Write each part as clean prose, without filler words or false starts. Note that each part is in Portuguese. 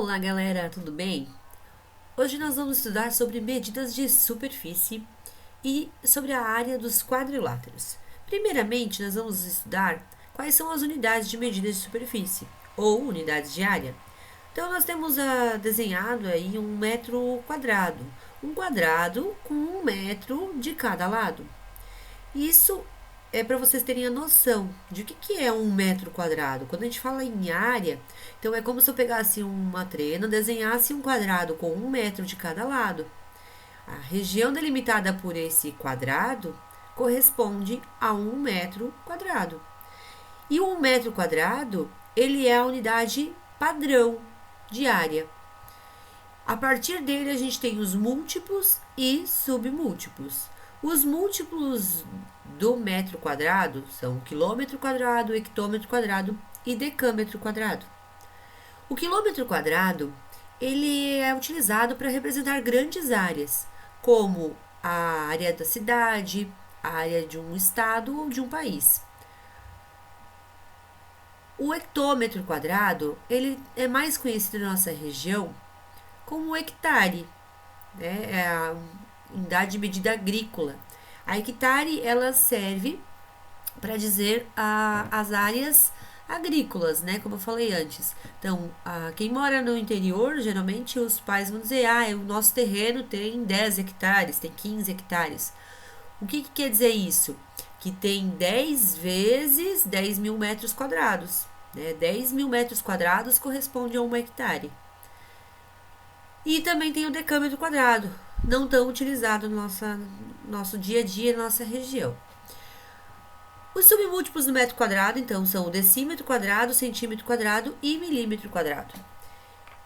Olá, galera, tudo bem? Hoje nós vamos estudar sobre medidas de superfície e sobre a área dos quadriláteros. Primeiramente, nós vamos estudar quais são as unidades de medida de superfície ou unidades de área. Então, nós temos desenhado aí um metro quadrado, um quadrado com 1 metro de cada lado. Isso é para vocês terem a noção de o que é 1 metro quadrado. Quando a gente fala em área, então é como se eu pegasse uma trena, desenhasse um quadrado com 1 metro de cada lado. A região delimitada por esse quadrado corresponde a 1 metro quadrado. E o 1 metro quadrado, ele é a unidade padrão de área. A partir dele, a gente tem os múltiplos e submúltiplos. Os múltiplos do metro quadrado são quilômetro quadrado, hectômetro quadrado e decâmetro quadrado. O quilômetro quadrado, ele é utilizado para representar grandes áreas, como a área da cidade, a área de um estado ou de um país. O hectômetro quadrado, ele é mais conhecido na nossa região como hectare, né? É a unidade de medida agrícola. A hectare, ela serve para dizer as áreas agrícolas, né? Como eu falei antes. Então, quem mora no interior, geralmente os pais vão dizer: o nosso terreno tem 10 hectares, tem 15 hectares. O que quer dizer isso? Que tem 10 vezes 10 mil metros quadrados. Né? 10 mil metros quadrados corresponde a 1 hectare. E também tem o decâmetro quadrado, não tão utilizado no nosso dia a dia, na nossa região. Os submúltiplos do metro quadrado, então, são o decímetro quadrado, centímetro quadrado e milímetro quadrado.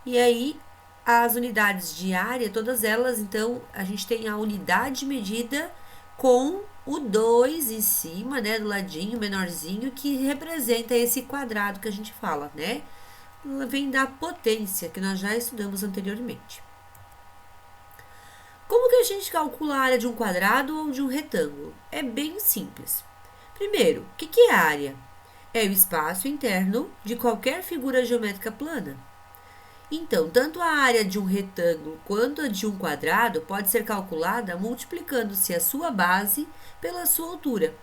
E aí, as unidades de área, todas elas, então, a gente tem a unidade de medida com o 2 em cima, né, do ladinho, menorzinho, que representa esse quadrado que a gente fala, né? Vem da potência, que nós já estudamos anteriormente. Como que a gente calcula a área de um quadrado ou de um retângulo? É bem simples. Primeiro, o que é área? É o espaço interno de qualquer figura geométrica plana. Então, tanto a área de um retângulo quanto a de um quadrado pode ser calculada multiplicando-se a sua base pela sua altura.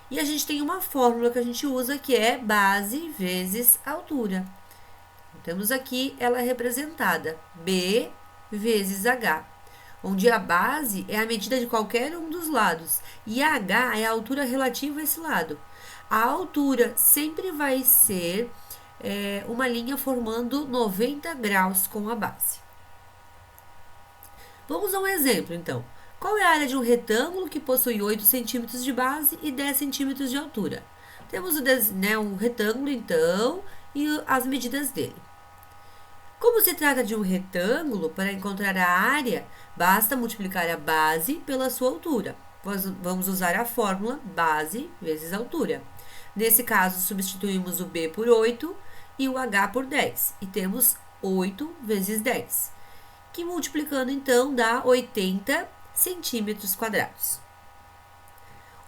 E a gente tem uma fórmula que a gente usa que é base vezes altura. Temos aqui ela representada, B vezes H, onde a base é a medida de qualquer um dos lados e a H é a altura relativa a esse lado. A altura sempre vai ser uma linha formando 90 graus com a base. Vamos a um exemplo, então. Qual é a área de um retângulo que possui 8 centímetros de base e 10 centímetros de altura? Temos um retângulo, então, e as medidas dele. Como se trata de um retângulo, para encontrar a área, basta multiplicar a base pela sua altura. Vamos usar a fórmula base vezes altura. Nesse caso, substituímos o B por 8 e o H por 10. E temos 8 vezes 10, que multiplicando então dá 80 centímetros quadrados.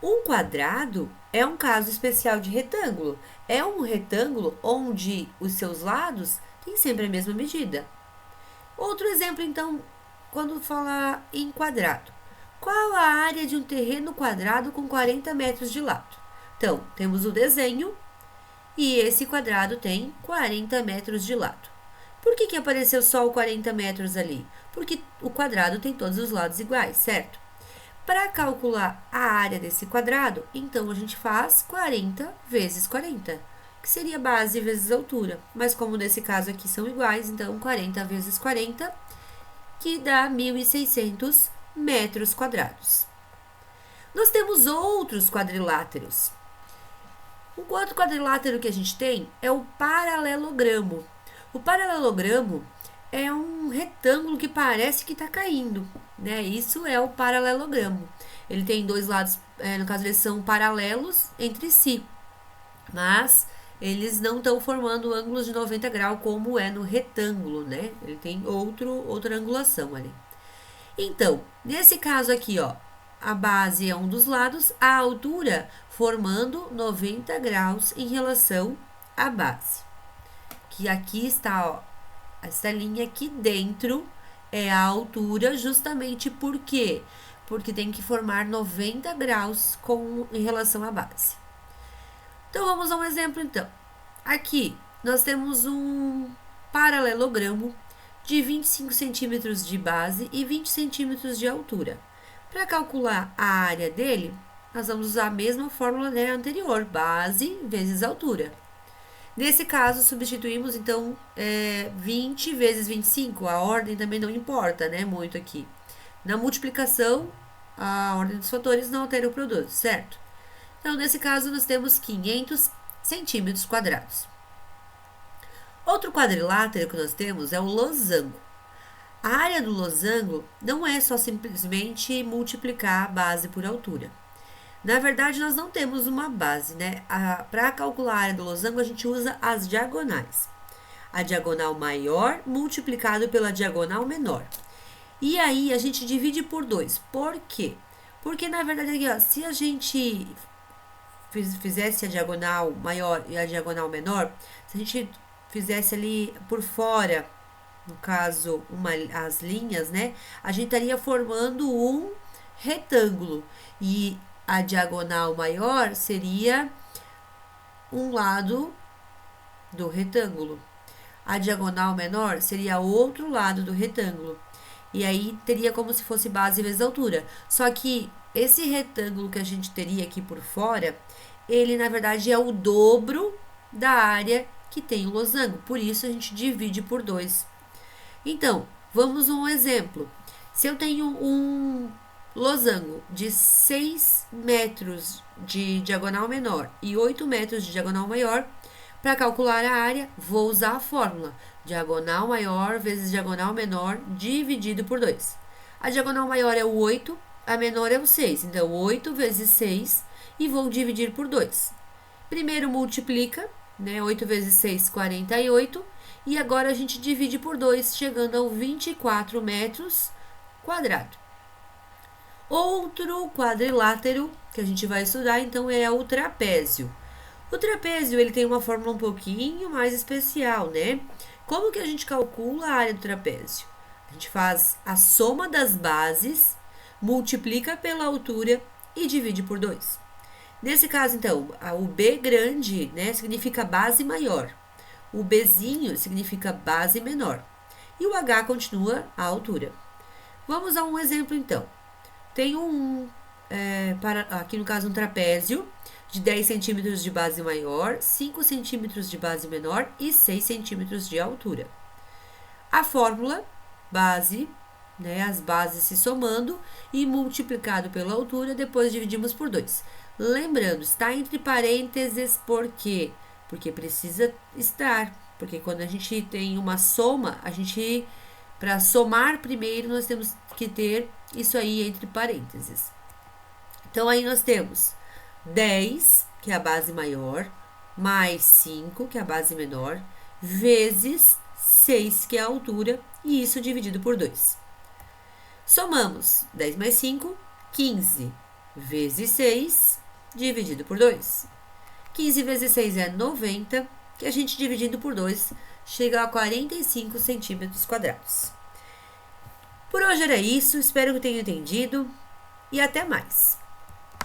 Um quadrado é um caso especial de retângulo. É um retângulo onde os seus lados têm sempre a mesma medida. Outro exemplo, então, quando falar em quadrado. Qual a área de um terreno quadrado com 40 metros de lado? Então, temos o desenho e esse quadrado tem 40 metros de lado. Por que apareceu só o 40 metros ali? Porque o quadrado tem todos os lados iguais, certo? Para calcular a área desse quadrado, então a gente faz 40 vezes 40, que seria base vezes altura. Mas como nesse caso aqui são iguais, então 40 vezes 40, que dá 1.600 metros quadrados. Nós temos outros quadriláteros. O outro quadrilátero que a gente tem é o paralelogramo. O paralelogramo é um retângulo que parece que está caindo, né? Isso é o paralelogramo. Ele tem dois lados, no caso eles são paralelos entre si, mas eles não estão formando ângulos de 90 graus como é no retângulo, né? Ele tem outra angulação ali. Então, nesse caso aqui, ó, a base é um dos lados, a altura formando 90 graus em relação à base. Que aqui está, ó, Essa linha aqui dentro é a altura, justamente por quê? Porque tem que formar 90 graus em relação à base. Então, vamos a um exemplo, então. Aqui, nós temos um paralelogramo de 25 centímetros de base e 20 centímetros de altura. Para calcular a área dele, nós vamos usar a mesma fórmula anterior, base vezes altura. Nesse caso, substituímos, então, 20 vezes 25. A ordem também não importa, né, muito aqui. Na multiplicação, a ordem dos fatores não altera o produto, certo? Então, nesse caso, nós temos 500 centímetros quadrados. Outro quadrilátero que nós temos é o losango. A área do losango não é só simplesmente multiplicar a base por altura. Na verdade, nós não temos uma base, né? Para calcular a área do losango, a gente usa as diagonais. A diagonal maior multiplicado pela diagonal menor. E aí, a gente divide por 2. Por quê? Porque, na verdade, aqui, ó, se a gente fizesse a diagonal maior e a diagonal menor, se a gente fizesse ali por fora, no caso, as linhas, né? A gente estaria formando um retângulo. E a diagonal maior seria um lado do retângulo. A diagonal menor seria outro lado do retângulo. E aí teria como se fosse base vezes altura. Só que esse retângulo que a gente teria aqui por fora, ele na verdade é o dobro da área que tem o losango. Por isso a gente divide por 2. Então, vamos a um exemplo. Se eu tenho um losango de 6 metros de diagonal menor e 8 metros de diagonal maior, para calcular a área, vou usar a fórmula diagonal maior vezes diagonal menor dividido por 2. A diagonal maior é o 8, a menor é o 6. Então, 8 vezes 6 e vou dividir por 2. Primeiro multiplica, né? 8 vezes 6, 48. E agora a gente divide por 2, chegando ao 24 metros quadrados. Outro quadrilátero que a gente vai estudar, então, é o trapézio. O trapézio, ele tem uma fórmula um pouquinho mais especial, né? Como que a gente calcula a área do trapézio? A gente faz a soma das bases, multiplica pela altura e divide por 2. Nesse caso, então, o B grande, né, significa base maior. O Bzinho significa base menor. E o H continua a altura. Vamos a um exemplo, então. Tenho aqui no caso, um trapézio de 10 centímetros de base maior, 5 centímetros de base menor e 6 centímetros de altura. A fórmula, base, né, as bases se somando e multiplicado pela altura, depois dividimos por 2. Lembrando, está entre parênteses, por quê? Porque precisa estar, porque quando a gente tem uma soma, para somar primeiro, nós temos que ter isso aí entre parênteses. Então, aí nós temos 10, que é a base maior, mais 5, que é a base menor, vezes 6, que é a altura, e isso dividido por 2. Somamos 10 mais 5, 15, vezes 6, dividido por 2. 15 vezes 6 é 90, que a gente dividindo por 2 chega a 45 centímetros quadrados. Por hoje era isso, espero que tenham entendido e até mais.